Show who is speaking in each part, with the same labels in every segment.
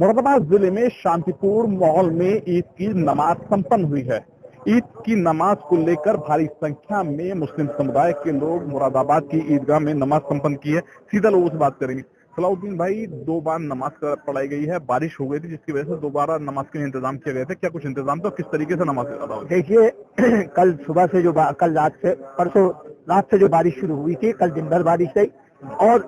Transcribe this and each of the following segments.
Speaker 1: मुरादाबाद जिले में शांतिपूर्ण माहौल में ईद की नमाज संपन्न हुई है। ईद की नमाज को लेकर भारी संख्या में मुस्लिम समुदाय के लोग मुरादाबाद की ईदगाह में नमाज संपन्न की है। सीधा लोगों से बात करेंगे। सलाउद्दीन भाई, 2 बार नमाज पढ़ाई गई है, बारिश हो गई थी जिसकी वजह से दोबारा नमाज के लिए इंतजाम किए गए थे। क्या कुछ इंतजाम था? किस तरीके से नमाज अदा हुई?
Speaker 2: देखिए, कल सुबह से परसों रात से जो बारिश शुरू हुई थी, कल दिन भर बारिश रही और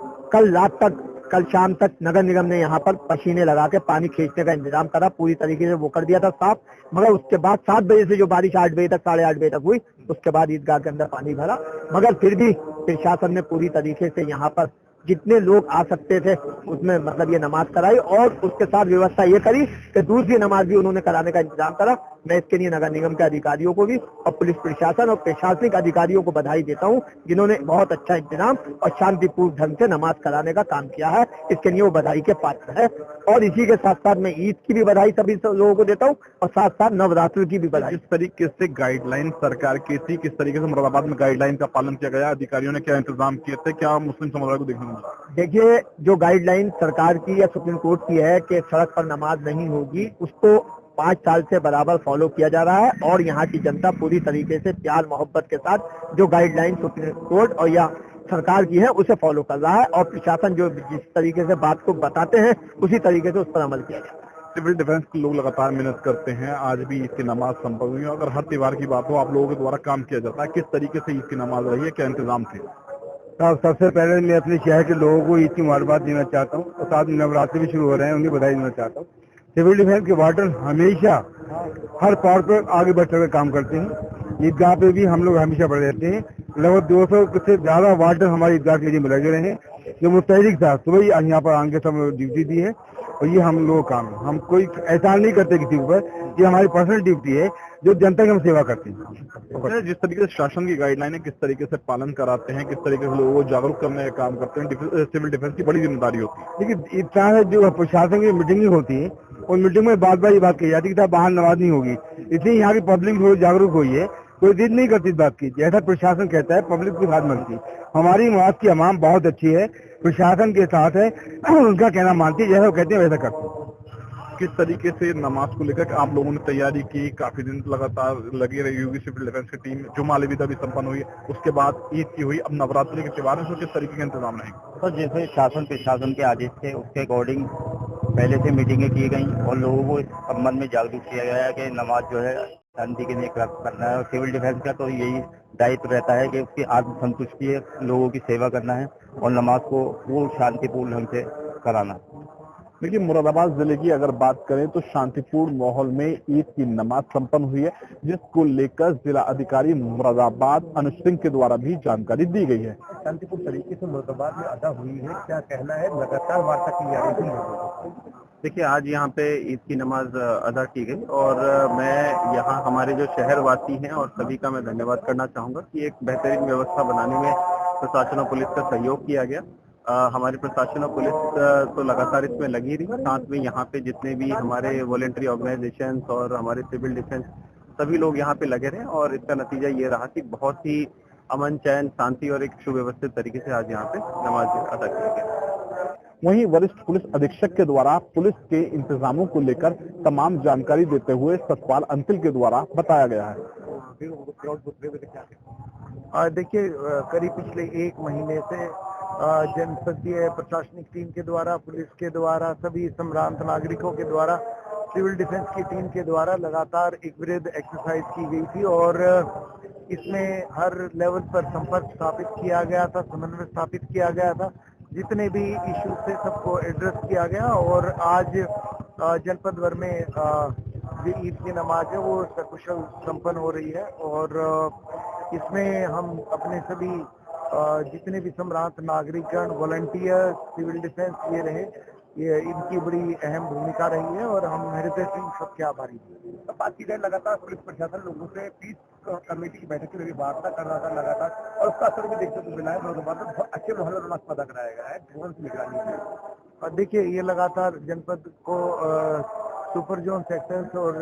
Speaker 2: कल शाम तक नगर निगम ने यहाँ पर मशीनें लगा के पानी खींचने का इंतजाम करा, पूरी तरीके से वो कर दिया था साफ। मगर उसके बाद 7 बजे से जो बारिश 8 बजे तक 8:30 बजे तक हुई, उसके बाद ईदगाह के अंदर पानी भरा। मगर फिर भी प्रशासन ने पूरी तरीके से यहाँ पर जितने लोग आ सकते थे उसमें मतलब ये नमाज कराई और उसके साथ व्यवस्था ये करी कि दूसरी नमाज भी उन्होंने कराने का इंतजाम करा। मैं इसके लिए नगर निगम के अधिकारियों को भी और पुलिस प्रशासन और प्रशासनिक अधिकारियों को बधाई देता हूँ, जिन्होंने बहुत अच्छा इंतजाम और शांतिपूर्ण ढंग से नमाज कराने का काम किया है। इसके लिए वो बधाई के पात्र है। और इसी के साथ साथ मैं ईद की भी बधाई सभी लोगों को देता हूँ और साथ साथ नवरात्र की भी बधाई।
Speaker 1: जिस तरीके से गाइडलाइन सरकार की थी, किस तरीके से मुरादाबाद में गाइडलाइन का पालन किया गया, अधिकारियों ने क्या इंतजाम किए थे, क्या मुस्लिम समुदाय को देखने को मिला?
Speaker 2: देखिए, जो गाइडलाइन सरकार की या सुप्रीम कोर्ट की है कि सड़क पर नमाज नहीं होगी, उसको 5 साल से बराबर फॉलो किया जा रहा है और यहाँ की जनता पूरी तरीके से प्यार मोहब्बत के साथ जो गाइडलाइन सुप्रीम कोर्ट और या सरकार की है उसे फॉलो कर रहा है और प्रशासन जो जिस तरीके से बात को बताते हैं उसी तरीके से उस पर अमल किया जाए।
Speaker 1: सिविल डिफेंस के लोग लगातार मेहनत करते हैं। आज भी ईद की नमाज संपन्न हुई है। अगर हर त्योहार की बात हो, आप लोगों के द्वारा काम किया जाता है, किस तरीके से ईद की नमाज रही है, क्या इंतजाम थे?
Speaker 2: सबसे पहले मैं अपने शहर के लोगों को ईद की मुबारकबाद देना चाहता हूँ और साथ में नवरात्रि भी शुरू हो रहे हैं, उन्हें बधाई देना चाहता हूँ। सिविल डिफेंस के वार्डन हमेशा हर तौर पर आगे बढ़ते हुए काम करते हैं। ईदगाह पे भी हम लोग हमेशा बढ़े रहते हैं। लगभग 200 से ज्यादा वार्डन हमारी ईदगाह के लिए लगे रहे हैं, जो मुस्तैद था सुबह ही यहाँ पर आगे सब ड्यूटी दी है और ये हम लोग काम है। हम कोई एहसान नहीं करते किसी ऊपर, ये हमारी पर्सनल ड्यूटी है जो जनता की हम सेवा करते हैं।
Speaker 1: जिस तरीके से शासन की गाइडलाइन है, किस तरीके से पालन कराते हैं, किस तरीके से लोगों को जागरूक करने का काम करते हैं, सिविल डिफेंस की बड़ी जिम्मेदारी होती है।
Speaker 2: देखिए, इस तरह से जो प्रशासन की मीटिंग होती है उन मीटिंग में बार बार ये बात कही जाती है कि बाहर नमाज नहीं होगी, इसलिए यहाँ की पब्लिक थोड़ी जागरूक हुई है। कोई जिद नहीं करती इस बात की, जैसा प्रशासन कहता है पब्लिक की बात मानती। हमारी मुआज की अवाम बहुत अच्छी है, प्रशासन के साथ है, उनका कहना मानती है, जैसा वो कहते हैं वैसा करते हैं।
Speaker 1: किस तरीके से नमाज को लेकर आप लोगों ने तैयारी की? काफी दिन लगातार लगी रही होगी सिविल डिफेंस की टीम। जुमा अलविदा भी संपन्न हुई, उसके बाद ईद की हुई, अब नवरात्रि के त्योहार में किस तरीके के इंतजाम रहेंगे?
Speaker 3: तो जैसे शासन प्रशासन के आदेश थे उसके अकॉर्डिंग पहले से मीटिंगें की गई और लोगों को इस संबंध में जागरूक किया गया है कि नमाज जो है शांति के लिए करना है। और सिविल डिफेंस का तो यही दायित्व रहता है कि उसकी आत्मसंतुष्टि है, लोगों की सेवा करना है और नमाज को वो शांतिपूर्ण ढंग से कराना।
Speaker 1: देखिए, मुरादाबाद जिले की अगर बात करें तो शांतिपूर्ण माहौल में ईद की नमाज संपन्न हुई है, जिसको लेकर जिला अधिकारी मुरादाबाद अनुज सिंह के द्वारा भी जानकारी दी गई है।
Speaker 2: शांतिपूर्ण तरीके से मुरादाबाद में अदा हुई है, क्या कहना है? लगातार वार्ता की जा रही है।
Speaker 4: देखिए, आज यहाँ पे ईद की नमाज अदा की गई और मैं यहाँ हमारे जो शहरवासी हैं और सभी का मैं धन्यवाद करना चाहूँगा कि एक बेहतरीन व्यवस्था बनाने में प्रशासन और पुलिस का सहयोग किया गया। हमारी प्रशासन और पुलिस तो लगातार इसमें लगी रही, साथ में यहाँ पे जितने भी हमारे वॉलेंट्री ऑर्गेनाइजेशंस और हमारे सिविल डिफेंस सभी लोग यहाँ पे लगे रहे और इसका नतीजा ये रहा कि बहुत ही अमन, चैन, शांति और एक सुव्यवस्थित तरीके से आज यहाँ पे नमाज अदा की गई।
Speaker 1: वहीं वरिष्ठ पुलिस अधीक्षक के द्वारा पुलिस के इंतजामों को लेकर तमाम जानकारी देते हुए सतपाल अंतिल के द्वारा बताया गया है।
Speaker 2: देखिए, करीब पिछले 1 महीने से जनपदीय प्रशासनिक टीम के द्वारा, पुलिस के द्वारा, सभी संभ्रांत नागरिकों के द्वारा, सिविल डिफेंस की टीम के द्वारा लगातार एक विरुद्ध एक्सरसाइज की गई थी और इसमें हर लेवल पर संपर्क स्थापित किया गया था, समन्वय स्थापित किया गया था, जितने भी इश्यू थे सबको एड्रेस किया गया और आज जनपद भर में जो ईद की नमाज है वो सकुशल संपन्न हो रही है और इसमें हम अपने सभी जितने भी सम्रांत नागरिकगण, वॉलंटियर, सिविल डिफेंस ये रहे, ये इनकी बड़ी अहम भूमिका रही है और हम हृदय से सबके आभारी हैं। बात की जाए, लगातार पुलिस प्रशासन लोगों से पीस कमेटी की बैठक की वार्ता कर रहा था लगातार और उसका असर भी देखने को मिला है। बहुत अच्छे माहौल में नमाज अदा कराया गया है ड्रोन की निगरानी में। देखिए, ये लगातार जनपद को सुपर जोन सेक्टर्स और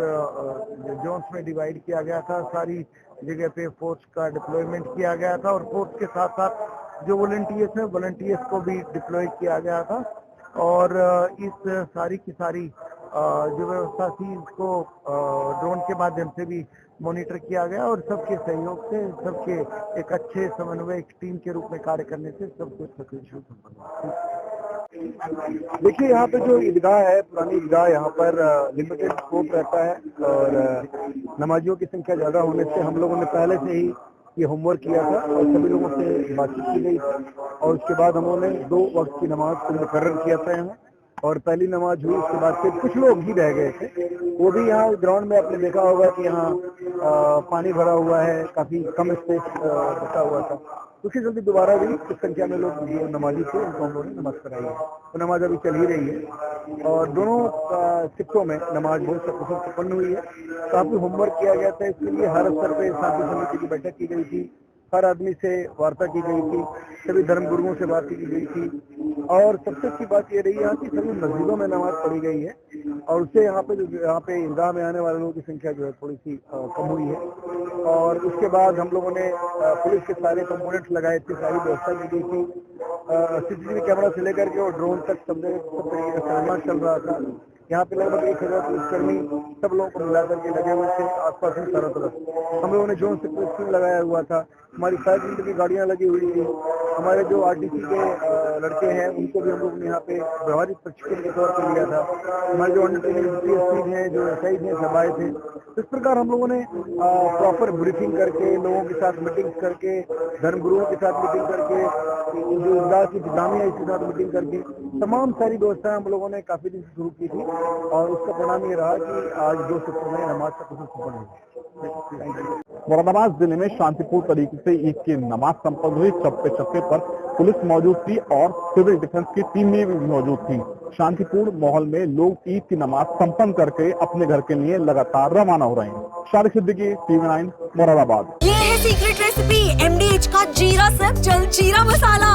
Speaker 2: जोन्स में डिवाइड किया गया था। सारी जगह पे फोर्स का डिप्लॉयमेंट किया गया था और फोर्स के साथ साथ जो वॉलंटियर्स हैं, वॉलंटियर्स को भी डिप्लॉय किया गया था और इस सारी की सारी जो व्यवस्था थी उसको ड्रोन के माध्यम से भी मॉनिटर किया गया और सबके सहयोग से, सबके एक अच्छे समन्वय टीम के रूप में कार्य करने से सब कुछ सफल संपन्न हुआ। देखिए, यहाँ पे जो ईदगाह है, पुरानी ईदगाह, यहाँ पर लिमिटेड स्कोप रहता है और नमाजियों की संख्या ज्यादा होने से हम लोगों ने पहले से ही ये होमवर्क किया था और सभी लोगों से बातचीत की गई और उसके बाद हम लोगों ने 2 वक्त की नमाज को मुकर्रर किया था यहाँ और पहली नमाज हुई। उसके बाद फिर कुछ लोग ही रह गए थे, वो भी यहाँ ग्राउंड में आपने देखा होगा कि यहाँ पानी भरा हुआ है, काफी कम स्पेस बचा हुआ था, उसके चलते दोबारा भी कुछ संख्या में लोग जो नमाजी थे उनको हम लोगों ने नमाज कराई है। तो नमाज अभी चल ही रही है और दोनों शिफ्टों में नमाज बहुत सफल संपन्न हुई है। काफी होमवर्क किया गया था, इसके लिए हर स्तर पे शांति समिति की बैठक की गई थी, हर आदमी से वार्ता की गई थी, सभी धर्म गुरुओं से बात की गई थी और सबसे अच्छी बात ये रही है कि सभी मस्जिदों में नमाज पढ़ी गई है और उससे यहाँ पे ईदगाह में आने वाले लोगों की संख्या जो है थोड़ी सी कम हुई है। और उसके बाद हम लोगों ने पुलिस के सारे कंपोनेंट्स लगाए थे, सारी व्यवस्था की गई थी, सीसीटीवी कैमरा से लेकर के और ड्रोन तक सब तरीके का निर्माण चल रहा था। यहाँ पे लगभग 1000 पुलिसकर्मी सब लोगों को मिला करके लगे हुए थे आसपास में चारों तरफ। हम लोगों ने जोन से पुलिस टीम लगाया हुआ था, हमारी फायर ब्रिगेड की गाड़ियां लगी हुई थी, हमारे जो आरटीसी के लड़के हैं उनको भी हम लोग ने यहाँ पे व्यवहारिक प्रशिक्षण के तौर पर लिया था, हमारे जो अंडर ट्रेनिंग हैं, जो एसआई हैं, सब आए थे। इस प्रकार हम लोगों ने प्रॉपर ब्रीफिंग करके, लोगों के साथ मीटिंग करके, धर्म गुरुओं के साथ मीटिंग करके, जो ईदगाह की इंतजामी है इसके साथ मीटिंग करके तमाम सारी व्यवस्थाएं हम लोगों ने काफी दिन से शुरू की थी और उसका परिणाम ये रहा कि आज 2 शिफ्टों में नमाज का कुछ सफल हुआ।
Speaker 1: मुरादाबाद जिले में शांतिपूर्ण तरीके से ईद की नमाज संपन्न हुई। चप्पे चप्पे पर पुलिस मौजूद थी और सिविल डिफेंस की टीमें भी मौजूद थी। शांतिपूर्ण माहौल में लोग ईद की नमाज संपन्न करके अपने घर के लिए लगातार रवाना हो रहे हैं। शारिक सिद्दीकी, TV9 मुरादाबाद।
Speaker 5: ये है सीक्रेट रेसिपी MDH का जीरा सिर्फ जलजीरा मसाला।